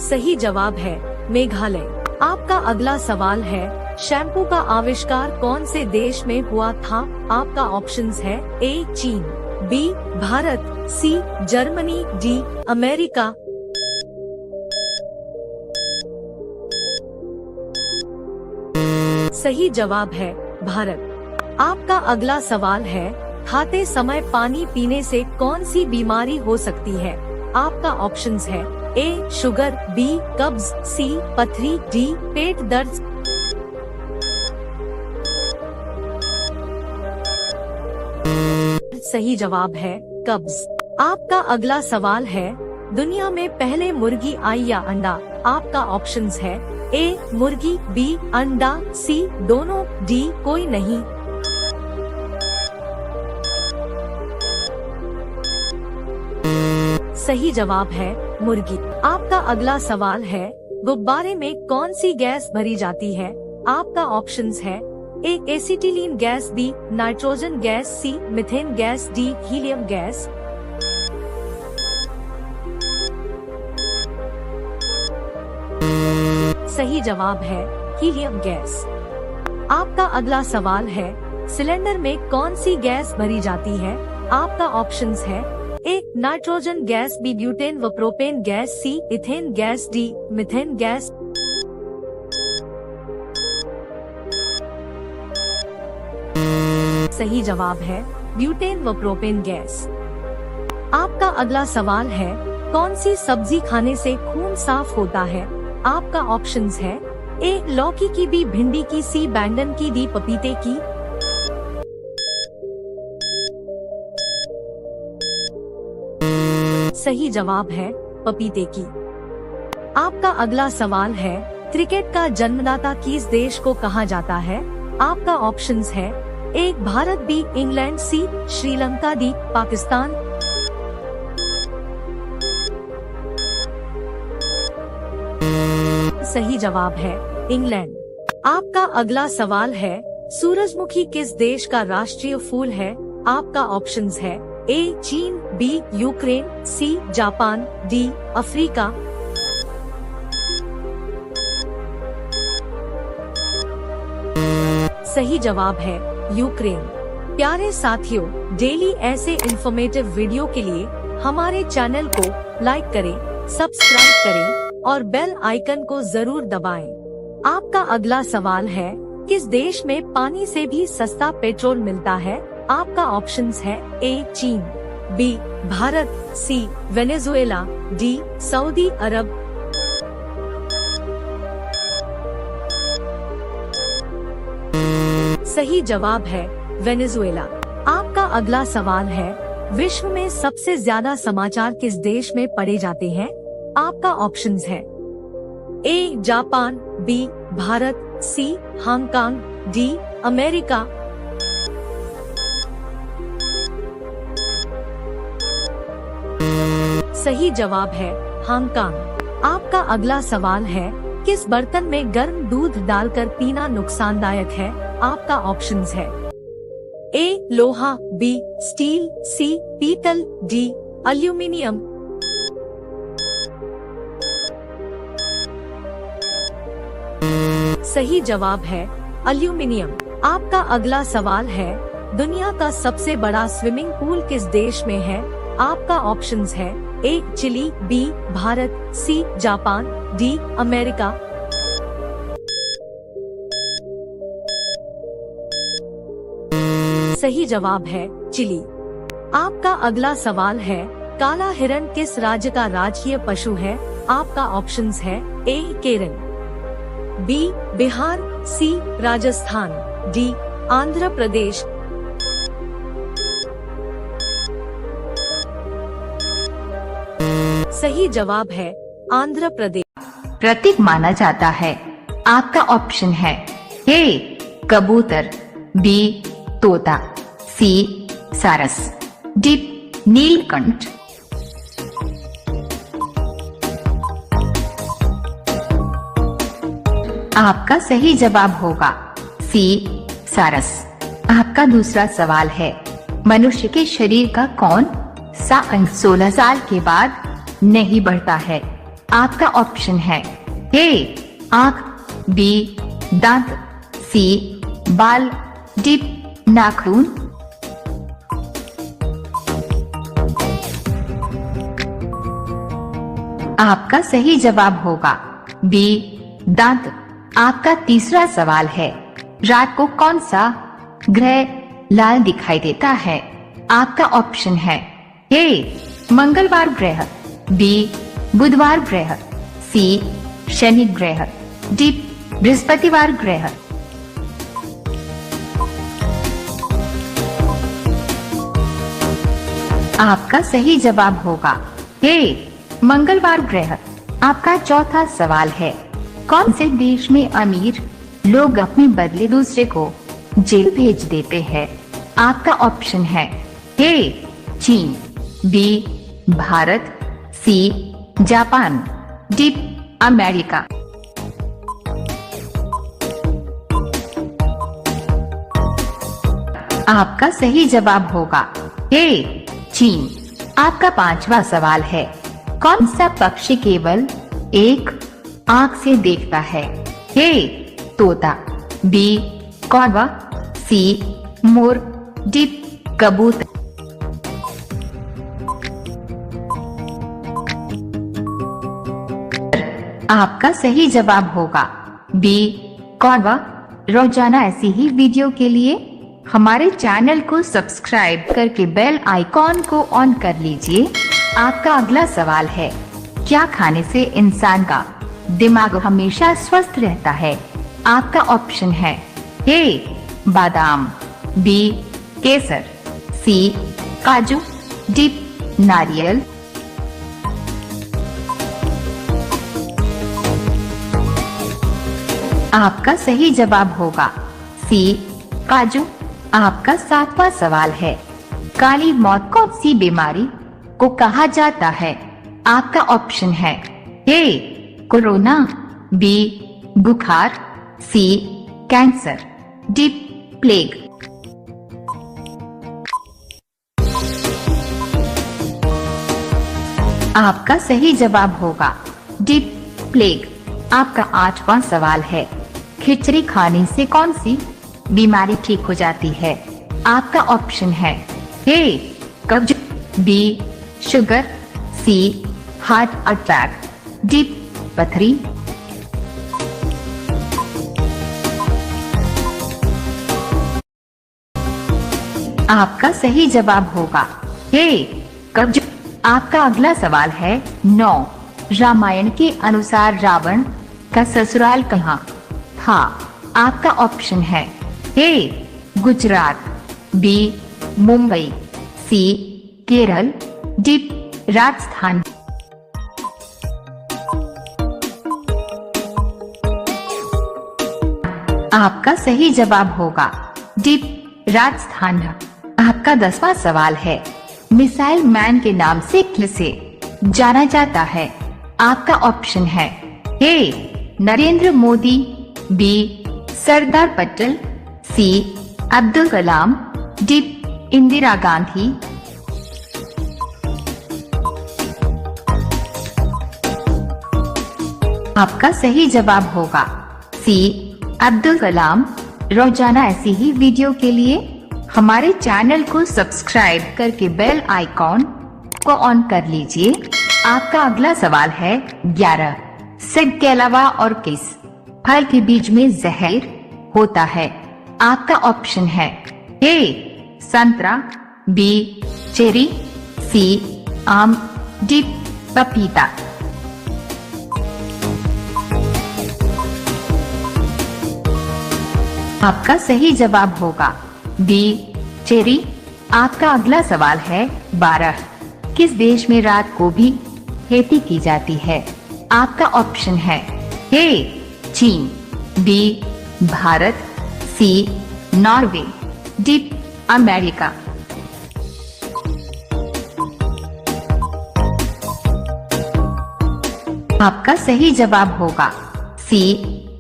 सही जवाब है मेघालय। आपका अगला सवाल है, शैम्पू का आविष्कार कौन से देश में हुआ था? आपका ऑप्शंस है ए चीन, B Bharat, C Germany, D America. सही जवाब है भारत। आपका अगला सवाल है, खाते समय पानी पीने से कौन सी बीमारी हो सकती है? आपका ऑप्शंस है ए शुगर, बी कब्ज, सी पथरी, डी पेट दर्द। सही जवाब है कब्ज। आपका अगला सवाल है, दुनिया में पहले मुर्गी आई या अंडा? आपका ऑप्शंस है ए मुर्गी, बी अंडा, सी दोनों, डी कोई नहीं। सही जवाब है मुर्गी। आपका अगला सवाल है, गुब्बारे में कौन सी गैस भरी जाती है? आपका ऑप्शंस है A acetylene gas, B nitrogen gas, C methane gas, D helium gas. सही जवाब है हीलियम गैस। आपका अगला सवाल है, सिलेंडर में कौन सी गैस भरी जाती है? आपका ऑप्शंस है A nitrogen gas, B butane व propane gas, C ethane gas, D methane gas. सही जवाब है ब्यूटेन व प्रोपेन गैस। आपका अगला सवाल है, कौन सी सब्जी खाने से खून साफ होता है? आपका ऑप्शंस है ए लौकी की, बी भिंडी की, सी बैंगन की, डी पपीते की। सही जवाब है पपीते की। आपका अगला सवाल है, क्रिकेट का जन्मदाता किस देश को कहा जाता है? आपका ऑप्शंस है ए भारत, बी इंग्लैंड, सी श्रीलंका, डी पाकिस्तान। सही जवाब है इंग्लैंड। आपका अगला सवाल है, सूरजमुखी किस देश का राष्ट्रीय फूल है? आपका ऑप्शंस है ए चीन, B Ukraine, C Japan, D Africa. सही जवाब है यूक्रेन। प्यारे साथियों, डेली ऐसे इंफॉर्मेटिव वीडियो के लिए हमारे चैनल को लाइक करें, सब्सक्राइब करें और बेल आइकन को जरूर दबाएं। आपका अगला सवाल है, किस देश में पानी से भी सस्ता पेट्रोल मिलता है? आपका ऑप्शंस है ए चीन, बी भारत, सी वेनेजुएला, डी सऊदी अरब। सही जवाब है वेनेजुएला। आपका अगला सवाल है, विश्व में सबसे ज्यादा समाचार किस देश में पढ़े जाते हैं? आपका ऑप्शंस है A Japan, B Bharat, C Hong Kong, D America. सही जवाब है हांगकांग। आपका अगला सवाल है, किस बर्तन में गर्म दूध डालकर पीना नुकसानदायक है? आपका ऑप्शंस है ए लोहा, बी स्टील, सी पीतल, डी एल्यूमिनियम। सही जवाब है एल्यूमिनियम। आपका अगला सवाल है, दुनिया का सबसे बड़ा स्विमिंग पूल किस देश में है? आपका ऑप्शंस है A Chile, B Bharat, C Japan, D America. सही जवाब है चिली। आपका अगला सवाल है, काला हिरण किस राज्य का राजकीय पशु है? आपका ऑप्शंस है ए केरल, बी बिहार, सी राजस्थान, डी आंध्र प्रदेश। सही जवाब है आंध्र प्रदेश। प्रतीक माना जाता है। आपका ऑप्शन है ए कबूतर, बी तोता, सी सारस, डी नीलकंठ। आपका सही जवाब होगा सी सारस। आपका दूसरा सवाल है, मनुष्य के शरीर का कौन सा अंग 16 साल के बाद नहीं बढ़ता है? आपका ऑप्शन है ए आँख, बी दांत, सी बाल, डी नाखून। आपका सही जवाब होगा बी दांत। आपका तीसरा सवाल है, रात को कौन सा ग्रह लाल दिखाई देता है? आपका ऑप्शन है ए मंगलवार ग्रह, बी बुधवार ग्रह, सी शनि ग्रह, डी बृहस्पतिवार ग्रह। आपका सही जवाब होगा ए मंगलवार ग्रह। आपका चौथा सवाल है, कौन से देश में अमीर लोग अपने बदले दूसरे को जेल भेज देते हैं? आपका ऑप्शन है ए चीन, B Bharat, C Japan, D America. आपका सही जवाब होगा ए चीन। आपका पांचवा सवाल है, कौन सा पक्षी केवल एक आंख से देखता है? ए तोता, बी कौवा, सी मोर, डी कबूतर। आपका सही जवाब होगा बी कौवा। रोजाना ऐसी ही वीडियो के लिए हमारे चैनल को सब्सक्राइब करके बेल आइकॉन को ऑन कर लीजिए। आपका अगला सवाल है, क्या खाने से इंसान का दिमाग हमेशा स्वस्थ रहता है? आपका ऑप्शन है ए बादाम, बी केसर, सी काजू, डी नारियल। आपका सही जवाब होगा सी काजू। आपका सातवां सवाल है, काली मौत कौन सी बीमारी को कहा जाता है? आपका ऑप्शन है ए कोरोना, बी बुखार, सी कैंसर, डी प्लेग। आपका सही जवाब होगा डी प्लेग। आपका आठवां सवाल है, खिचड़ी खाने से कौन सी बीमारी ठीक हो जाती है? आपका ऑप्शन है ए कब्ज, बी शुगर, सी हार्ट अटैक, डी पथरी। आपका सही जवाब होगा ए कब्ज। आपका अगला सवाल है, 9 रामायण के अनुसार रावण का ससुराल कहाँ था? आपका ऑप्शन है ए गुजरात, बी मुंबई, सी केरल, डी राजस्थान। आपका सही जवाब होगा डी राजस्थान। आपका 10वां सवाल है, मिसाइल मैन के नाम से किसे जाना जाता है? आपका ऑप्शन है ए नरेंद्र मोदी, बी सरदार पटेल, सी अब्दुल कलाम, डी इंदिरा गांधी। आपका सही जवाब होगा सी अब्दुल कलाम। रोजाना ऐसी ही वीडियो के लिए हमारे चैनल को सब्सक्राइब करके बेल आइकॉन को ऑन कर लीजिए। आपका अगला सवाल है, 11 सेब के अलावा और किस फल के बीज में जहर होता है? आपका ऑप्शन है ए संतरा, बी चेरी, सी आम, डी पपीता। आपका सही जवाब होगा बी चेरी। आपका अगला सवाल है 12। किस देश में रात को भी खेती की जाती है? आपका ऑप्शन है ए चीन, बी भारत, सी नॉर्वे, डी अमेरिका। आपका सही जवाब होगा सी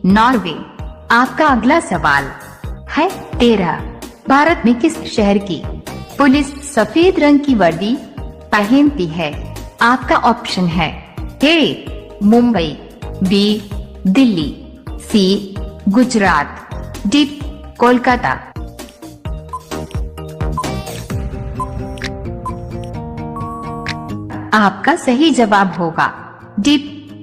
नॉर्वे। आपका अगला सवाल है 13। भारत में किस शहर की पुलिस सफेद रंग की वर्दी पहनती है? आपका ऑप्शन है ए मुंबई, बी दिल्ली, सी गुजरात, डी कोलकाता। आपका सही जवाब होगा डी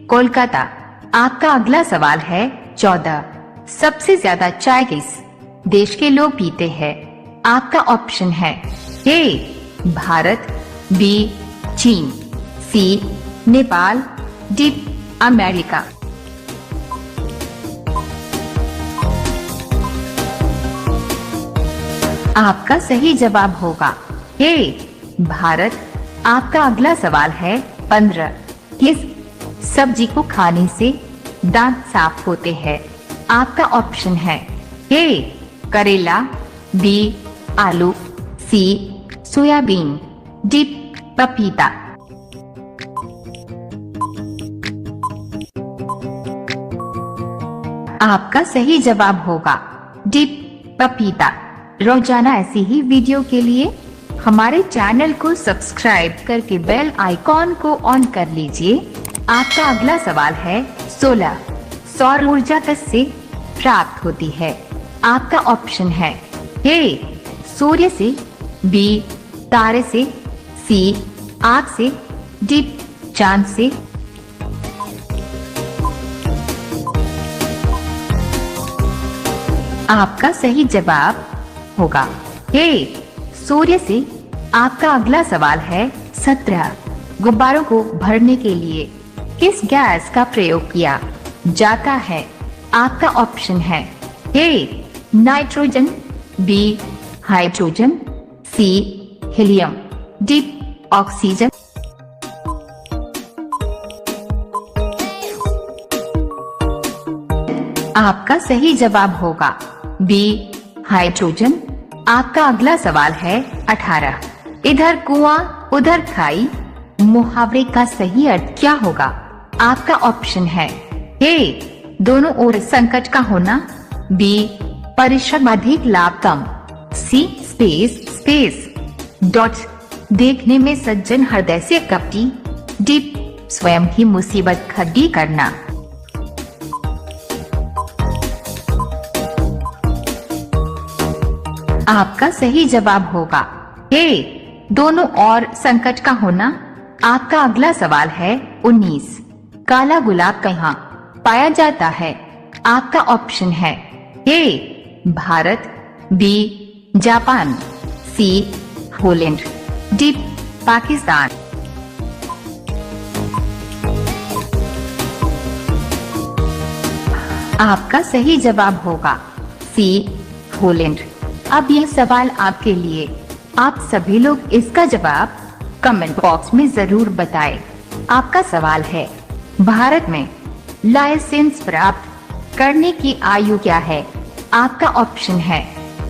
कोलकाता। आपका अगला सवाल है 14। सबसे ज्यादा चाय किस देश के लोग पीते हैं? आपका ऑप्शन है ए भारत, बी चीन, सी नेपाल, डी अमेरिका। आपका सही जवाब होगा ए भारत। आपका अगला सवाल है 15। किस सब्जी को खाने से दांत साफ होते हैं? आपका ऑप्शन है ए करेला, बी आलू, सी सोयाबीन, डी पपीता। आपका सही जवाब होगा डी पपीता। रोजाना ऐसी ही वीडियो के लिए हमारे चैनल को सब्सक्राइब करके बेल आइकॉन को ऑन कर लीजिए। आपका अगला सवाल है 16। सौर ऊर्जा किससे प्राप्त होती है? आपका ऑप्शन है ए सूर्य से, बी तारे से, सी आग से, डी चांद से। आपका सही जवाब होगा ए सूर्य से। आपका अगला सवाल है 17। गुब्बारों को भरने के लिए किस गैस का प्रयोग किया जाता है? आपका ऑप्शन है A nitrogen, B hydrogen, C helium, D oxygen. आपका सही जवाब होगा बी हाइड्रोजन। आपका अगला सवाल है 18। इधर कुआं उधर खाई मुहावरे का सही अर्थ क्या होगा? आपका ऑप्शन है ए दोनों ओर संकट का होना, बी परिश्रम अधिक लाभ कम, सी स्पेस स्पेस डॉट देखने में सज्जन हृदय से कपटी, डी स्वयं ही मुसीबत खड़ी करना। आपका सही जवाब होगा ए दोनों ओर संकट का होना। आपका अगला सवाल है 19। काला गुलाब कहाँ पाया जाता है? आपका ऑप्शन है ए भारत, बी जापान, सी पोलैंड, डी पाकिस्तान। आपका सही जवाब होगा सी पोलैंड। अब यह सवाल आपके लिए। आप सभी लोग इसका जवाब कमेंट बॉक्स में जरूर बताएं। आपका सवाल है भारत में लाइसेंस प्राप्त करने की आयु क्या है? आपका ऑप्शन है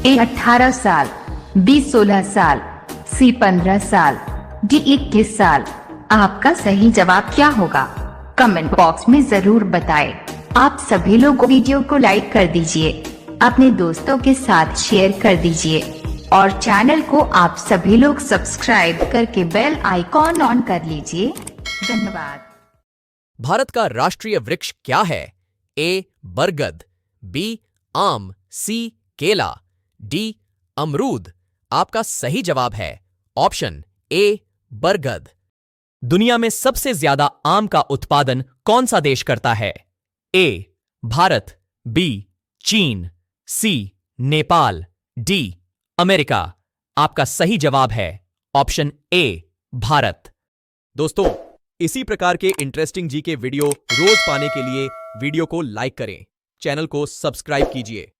ए 18 साल, बी 16 साल, सी 15 साल, डी 21 साल। आपका सही जवाब क्या होगा? कमेंट बॉक्स में जरूर बताएं। आप सभी लोग वीडियो को लाइक कर दीजिए, अपने दोस्तों के साथ शेयर कर दीजिए और चैनल को आप सभी लोग सब्सक्राइब करके बेल आइकॉन ऑन कर लीजिए। धन्यवाद। भारत का राष्ट्रीय वृक्ष क्या है? ए बरगद, बी आम, सी केला, डी अमरूद। आपका सही जवाब है ऑप्शन ए बरगद। दुनिया में सबसे ज्यादा आम का उत्पादन कौन सा देश करता है? ए भारत, बी चीन, सी नेपाल, डी अमेरिका। आपका सही जवाब है ऑप्शन ए भारत। दोस्तों, इसी प्रकार के इंटरेस्टिंग जी के वीडियो रोज पाने के लिए वीडियो को लाइक करें, चैनल को सब्सक्राइब कीजिए